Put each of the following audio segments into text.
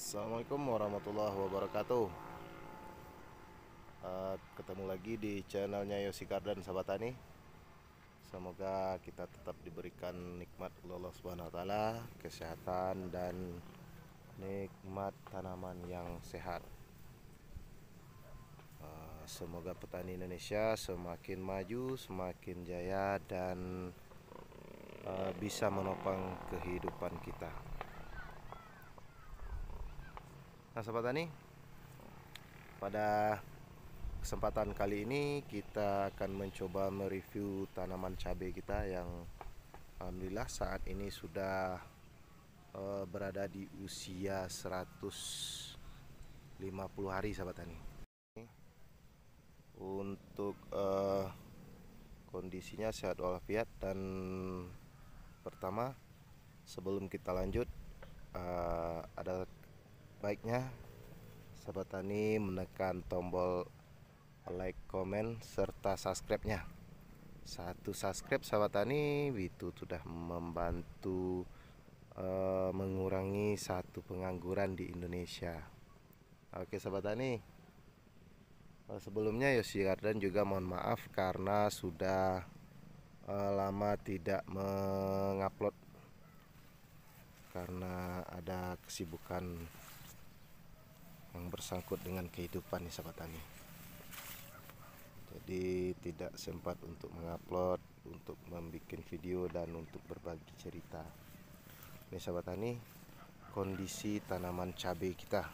Assalamualaikum warahmatullahi wabarakatuh. Ketemu lagi di channelnya Yosi Garden, sahabat tani. Semoga kita tetap diberikan nikmat Allah Subhanahu wa taala, kesehatan dan nikmat tanaman yang sehat. Semoga petani Indonesia semakin maju, semakin jaya, dan bisa menopang kehidupan kita. Nah, sahabat tani, pada kesempatan kali ini kita akan mencoba mereview tanaman cabai kita yang alhamdulillah saat ini sudah berada di usia 150 hari, sahabat tani. Untuk kondisinya sehat walafiat. Dan pertama, sebelum kita lanjut, ada baiknya sahabat tani menekan tombol like, komen, serta subscribe-nya. Satu subscribe, sahabat tani, itu sudah membantu mengurangi satu pengangguran di Indonesia. Oke, sahabat tani, sebelumnya Yosi Garden juga mohon maaf karena sudah lama tidak mengupload karena ada kesibukan yang bersangkut dengan kehidupan nih, sahabat tani. Jadi tidak sempat untuk mengupload, untuk membuat video, dan untuk berbagi cerita. Ini, sahabat tani, kondisi tanaman cabai kita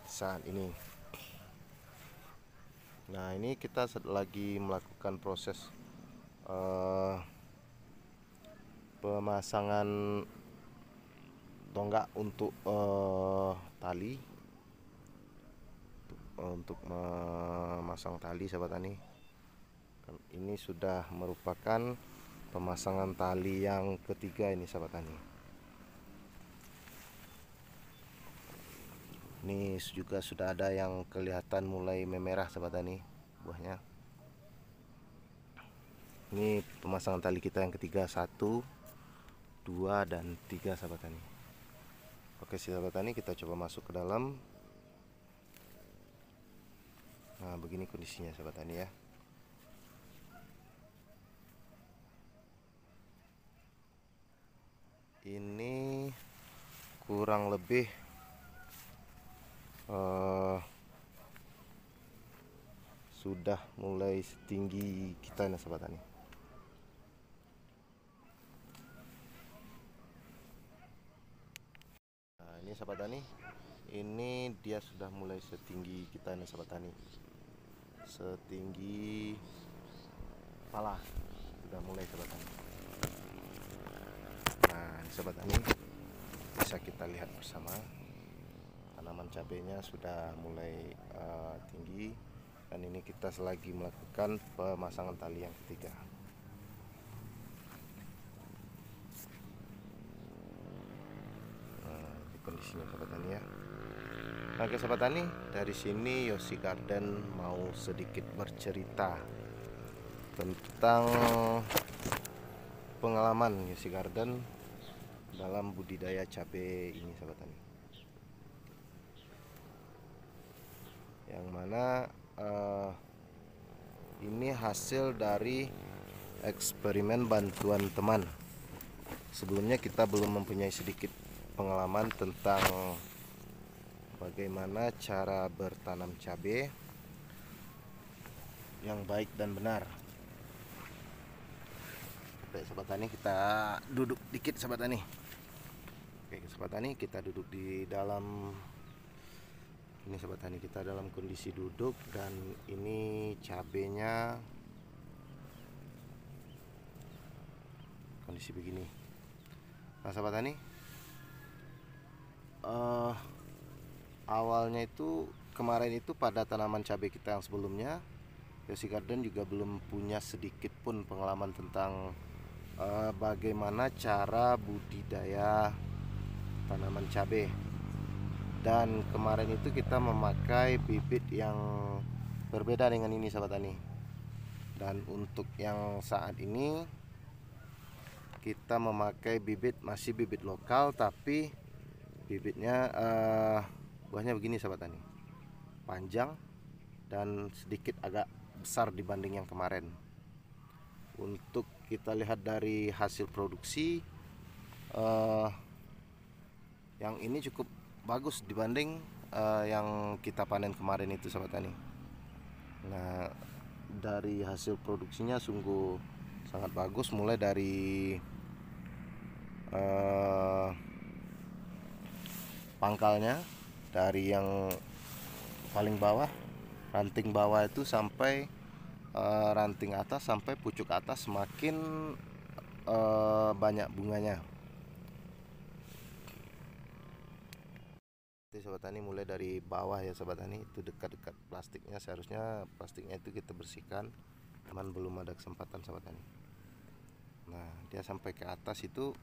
saat ini. Nah, ini kita lagi melakukan proses pemasangan tonggak untuk tali, untuk memasang tali, sahabat tani. Ini sudah merupakan pemasangan tali yang ketiga ini, sahabat tani. Ini juga sudah ada yang kelihatan mulai memerah, sahabat tani, buahnya. Ini pemasangan tali kita yang ketiga, 1, 2, dan 3, sahabat tani. Oke, sahabat tani, kita coba masuk ke dalam. Nah, begini kondisinya, sahabat tani ya. Ini kurang lebih sudah mulai setinggi kita nih, sahabat tani. Nah, ini sahabat tani, ini dia sudah mulai setinggi kita nih, sahabat tani. Setinggi kepala sudah mulai, sahabat tani. Nah, sahabat tani, bisa kita lihat bersama tanaman cabenya sudah mulai tinggi. Dan ini kita selagi melakukan pemasangan tali yang ketiga. Nah, ini kondisinya, sahabat tani ya. Nah, oke, sahabat tani, dari sini Yosi Garden mau sedikit bercerita tentang pengalaman Yosi Garden dalam budidaya cabai ini, sahabat tani. Yang mana ini hasil dari eksperimen bantuan teman. Sebelumnya kita belum mempunyai sedikit pengalaman tentang bagaimana cara bertanam cabai yang baik dan benar. Oke, sahabat tani, kita duduk dikit, sahabat tani. Oke, sahabat tani, kita duduk di dalam. Ini, sahabat tani, kita dalam kondisi duduk, dan ini cabenya kondisi begini. Nah, sahabat tani, awalnya itu kemarin itu pada tanaman cabai kita yang sebelumnya, Yosi Garden juga belum punya sedikit pun pengalaman tentang bagaimana cara budidaya tanaman cabai. Dan kemarin itu kita memakai bibit yang berbeda dengan ini, sahabat tani. Dan untuk yang saat ini kita memakai bibit, masih bibit lokal, tapi Bibitnya buahnya begini sahabat tani, panjang dan sedikit agak besar dibanding yang kemarin. Untuk kita lihat dari hasil produksi, yang ini cukup bagus dibanding yang kita panen kemarin itu sahabat tani. Nah, dari hasil produksinya sungguh sangat bagus, mulai dari pangkalnya, dari yang paling bawah, ranting bawah itu sampai ranting atas, sampai pucuk atas, semakin banyak bunganya. Sobat tani, mulai dari bawah ya sobat tani, itu dekat-dekat plastiknya, seharusnya plastiknya itu kita bersihkan, cuman belum ada kesempatan sobat tani. Nah, dia sampai ke atas itu,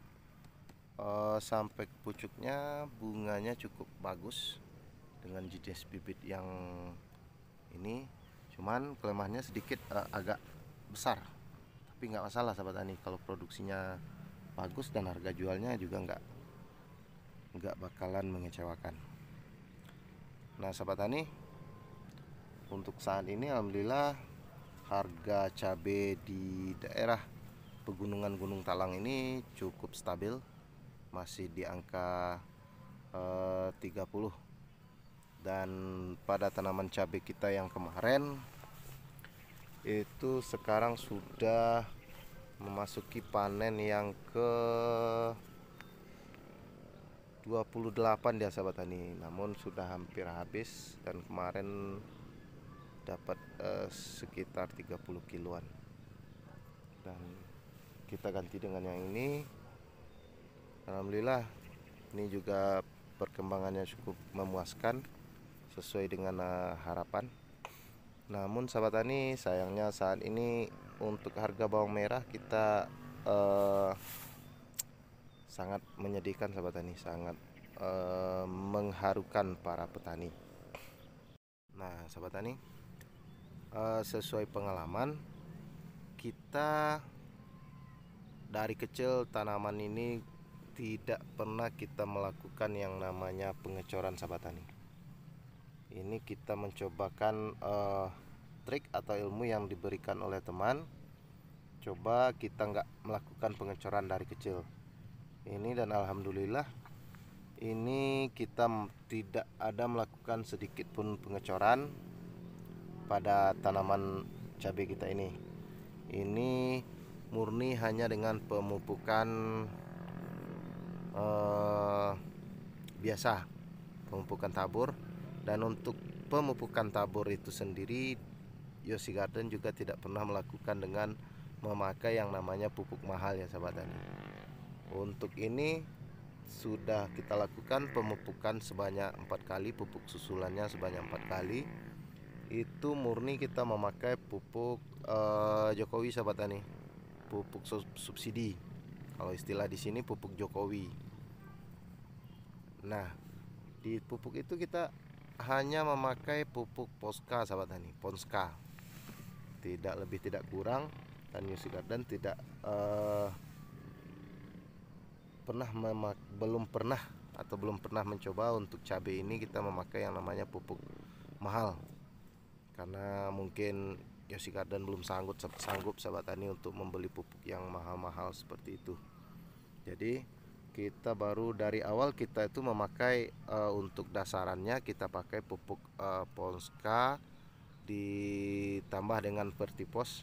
sampai pucuknya bunganya cukup bagus dengan jenis bibit yang ini. Cuman kelemahannya sedikit agak besar, tapi nggak masalah sahabat tani, kalau produksinya bagus dan harga jualnya juga nggak bakalan mengecewakan. Nah sahabat tani, untuk saat ini alhamdulillah harga cabai di daerah pegunungan Gunung Talang ini cukup stabil, masih di angka 30. Dan pada tanaman cabai kita yang kemarin itu sekarang sudah memasuki panen yang ke 28 dia sahabat tani, namun sudah hampir habis, dan kemarin dapat sekitar 30 kiloan. Dan kita ganti dengan yang ini, alhamdulillah ini juga perkembangannya cukup memuaskan sesuai dengan harapan. Namun sahabat tani, sayangnya saat ini untuk harga bawang merah kita sangat menyedihkan sahabat tani, sangat mengharukan para petani. Nah sahabat tani, sesuai pengalaman kita dari kecil, tanaman ini tidak pernah kita melakukan yang namanya pengecoran sahabat tani. Ini kita mencobakan trik atau ilmu yang diberikan oleh teman. Coba kita nggak melakukan pengecoran dari kecil ini, dan alhamdulillah ini kita tidak ada melakukan sedikit pun pengecoran pada tanaman cabai kita ini. Ini murni hanya dengan pemupukan biasa, pemupukan tabur. Dan untuk pemupukan tabur itu sendiri, Yosi Garden juga tidak pernah melakukan dengan memakai yang namanya pupuk mahal ya sahabat tani. Untuk ini sudah kita lakukan pemupukan sebanyak 4 kali, pupuk susulannya sebanyak 4 kali. Itu murni kita memakai pupuk Jokowi sahabat tani, pupuk subsidi, kalau istilah di sini pupuk Jokowi. Nah, di pupuk itu kita hanya memakai pupuk Ponska sahabat tani, Ponska, tidak lebih tidak kurang. Dan Yosi Garden tidak belum pernah mencoba untuk cabai ini kita memakai yang namanya pupuk mahal, karena mungkin Yosi Garden belum sanggup sahabat tani untuk membeli pupuk yang mahal-mahal seperti itu. Jadi kita baru dari awal kita itu memakai untuk dasarannya kita pakai pupuk Ponska ditambah dengan Vertipos.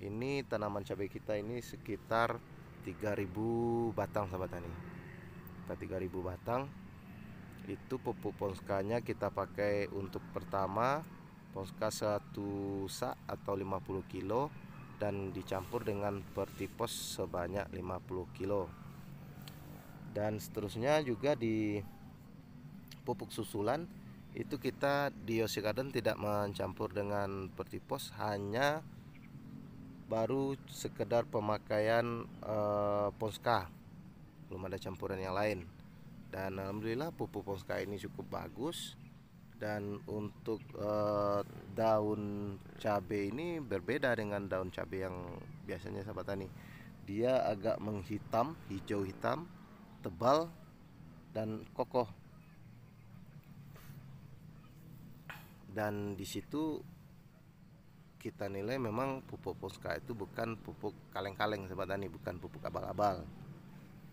Ini tanaman cabai kita ini sekitar 3000 batang sahabat tani. Kita 3000 batang. Itu pupuk Ponskanya kita pakai untuk pertama Ponska 1 sak atau 50 kilo, dan dicampur dengan Vertipos sebanyak 50 kilo. Dan seterusnya juga di pupuk susulan itu kita di Yosi Garden tidak mencampur dengan Vertipos, hanya baru sekedar pemakaian Ponska, belum ada campuran yang lain. Dan alhamdulillah pupuk Ponska ini cukup bagus. Dan untuk daun cabai ini berbeda dengan daun cabai yang biasanya sahabat tani, dia agak menghitam, hijau hitam, tebal, dan kokoh. Dan di situ kita nilai memang pupuk Posca itu bukan pupuk kaleng-kaleng sahabat tani, bukan pupuk abal-abal,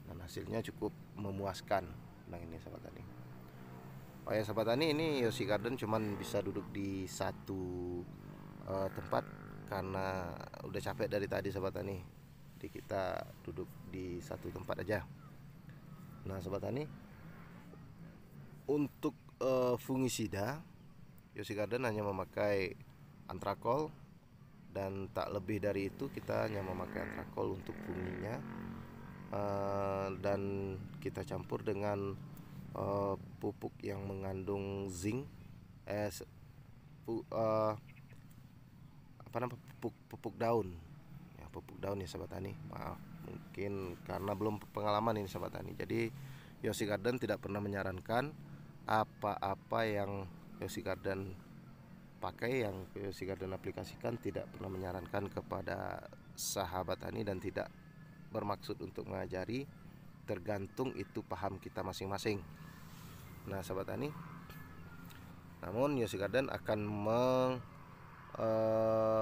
dan hasilnya cukup memuaskan. Nah ini sahabat tani. Oh ya sahabat tani, ini Yosi Garden cuman bisa duduk di satu tempat karena udah capek dari tadi sahabat tani. Jadi kita duduk di satu tempat aja. Nah sahabat tani, untuk fungisida Yosi Garden hanya memakai antrakol, dan tak lebih dari itu kita hanya memakai antrakol untuk funginya, dan kita campur dengan pupuk yang mengandung zinc, pupuk daun ya, pupuk daun ya sahabat tani. Maaf, mungkin karena belum pengalaman ini sahabat tani, jadi Yosi Garden tidak pernah menyarankan apa-apa yang Yosi Garden pakai, yang Yosi Garden aplikasikan, tidak pernah menyarankan kepada sahabat tani dan tidak bermaksud untuk mengajari, tergantung itu paham kita masing-masing. Nah sahabat tani, namun Yosi Garden akan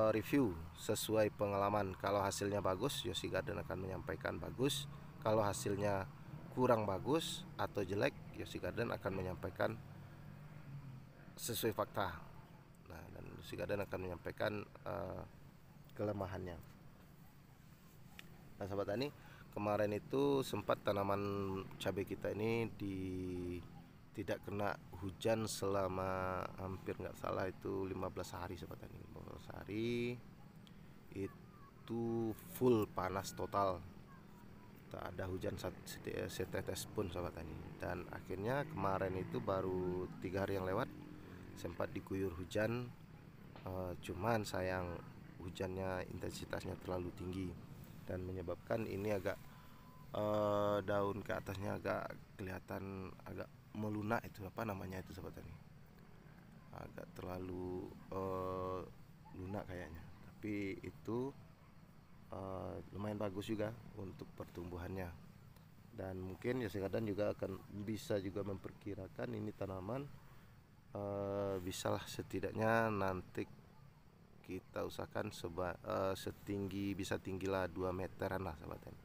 review sesuai pengalaman. Kalau hasilnya bagus, Yosi Garden akan menyampaikan bagus. Kalau hasilnya kurang bagus atau jelek, Yosi Garden akan menyampaikan sesuai fakta. Nah, dan Yosi Garden akan menyampaikan kelemahannya. Nah sahabat tani, kemarin itu sempat tanaman cabai kita ini tidak kena hujan selama hampir nggak salah itu 15 hari sahabat tani. 15 hari itu full panas total, tak ada hujan setetes pun sahabat tani. Dan akhirnya kemarin itu baru 3 hari yang lewat sempat diguyur hujan, cuman sayang hujannya intensitasnya terlalu tinggi dan menyebabkan ini agak daun ke atasnya agak kelihatan agak melunak, itu apa namanya itu sahabat tani, agak terlalu lunak kayaknya, tapi itu lumayan bagus juga untuk pertumbuhannya. Dan mungkin Yosi Garden juga akan bisa juga memperkirakan ini tanaman bisalah setidaknya nanti kita usahakan setinggi, bisa tinggilah 2 meteran lah sahabat tani,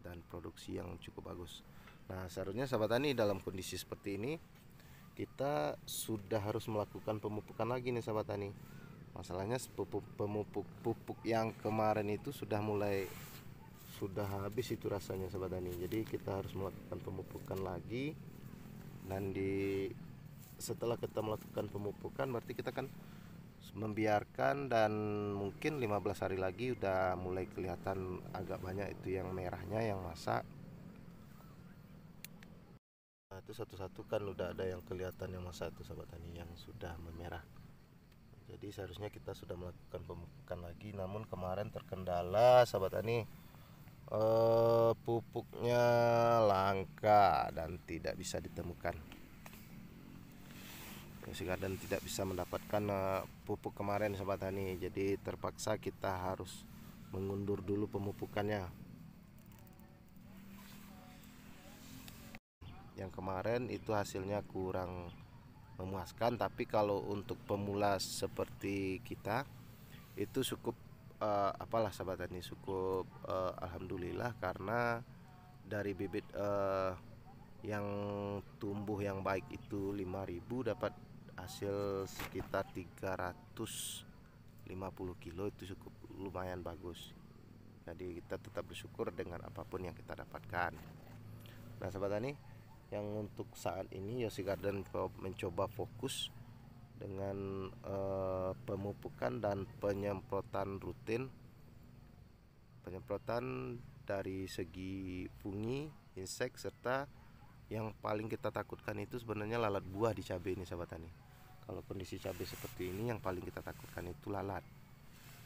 dan produksi yang cukup bagus. Nah seharusnya sahabat tani dalam kondisi seperti ini kita sudah harus melakukan pemupukan lagi nih sahabat tani. Masalahnya pupuk yang kemarin itu sudah habis itu rasanya sahabat tani, jadi kita harus melakukan pemupukan lagi. Dan setelah kita melakukan pemupukan berarti kita kan membiarkan, dan mungkin 15 hari lagi udah mulai kelihatan agak banyak itu yang merahnya yang masak. Nah itu satu-satu kan udah ada yang kelihatan yang masak itu sahabat tani, yang sudah memerah. Jadi seharusnya kita sudah melakukan pemupukan lagi, namun kemarin terkendala sahabat tani, pupuknya langka dan tidak bisa ditemukan. Yosi Garden tidak bisa mendapatkan pupuk kemarin sahabat tani, jadi terpaksa kita harus mengundur dulu pemupukannya. Yang kemarin itu hasilnya kurang memuaskan, tapi kalau untuk pemula seperti kita itu cukup apalah sahabat tani, cukup alhamdulillah, karena dari bibit yang tumbuh yang baik itu 5.000 dapat hasil sekitar 350 kilo, itu cukup lumayan bagus. Jadi kita tetap bersyukur dengan apapun yang kita dapatkan. Nah sahabat tani, yang untuk saat ini Yosi Garden mencoba fokus dengan pemupukan dan penyemprotan rutin. Penyemprotan dari segi fungi, insek, serta yang paling kita takutkan itu sebenarnya lalat buah di cabai ini sahabat tani. Kalau kondisi cabai seperti ini yang paling kita takutkan itu lalat.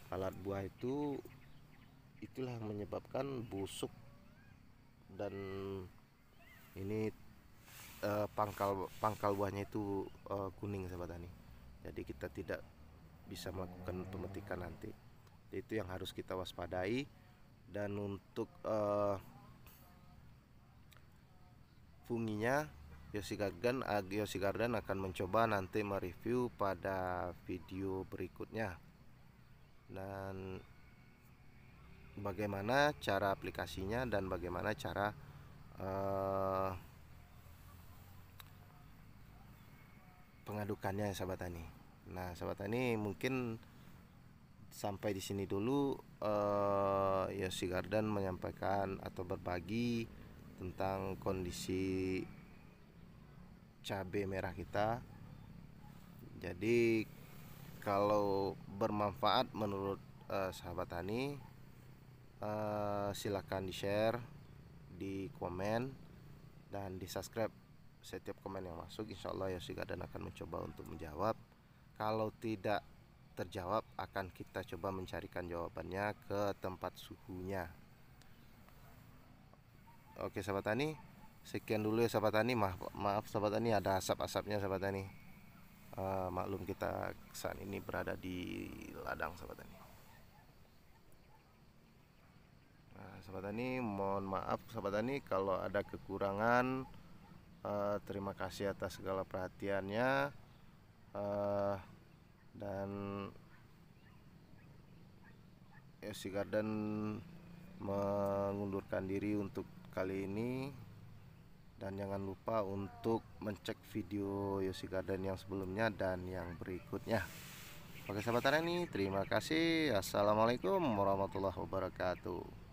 Lalat buah itulah yang menyebabkan busuk, dan ini pangkal buahnya itu kuning sahabat tani. Jadi kita tidak bisa melakukan pemetikan nanti. Itu yang harus kita waspadai. Dan untuk funginya, Yosi Garden akan mencoba nanti mereview pada video berikutnya, dan bagaimana cara aplikasinya dan bagaimana cara pengadukannya, sahabat tani. Nah, sahabat tani, mungkin sampai di sini dulu Yosi Garden menyampaikan atau berbagi tentang kondisi cabai merah kita. Jadi kalau bermanfaat menurut sahabat tani, silakan di-share, di komen, dan di subscribe setiap komen yang masuk. Insya Allah Yosi Garden akan mencoba untuk menjawab. Kalau tidak terjawab, akan kita coba mencarikan jawabannya ke tempat suhunya. Oke sahabat tani, sekian dulu ya sahabat tani. Maaf sahabat tani, ada asap-asapnya sahabat tani. Maklum kita saat ini berada di ladang sahabat tani. Nah, sahabat tani, mohon maaf sahabat tani kalau ada kekurangan. Terima kasih atas segala perhatiannya, dan Yosi Garden mengundurkan diri untuk kali ini. Dan jangan lupa untuk mencek video Yosi Garden yang sebelumnya dan yang berikutnya. Oke sahabat tani, terima kasih. Assalamualaikum warahmatullahi wabarakatuh.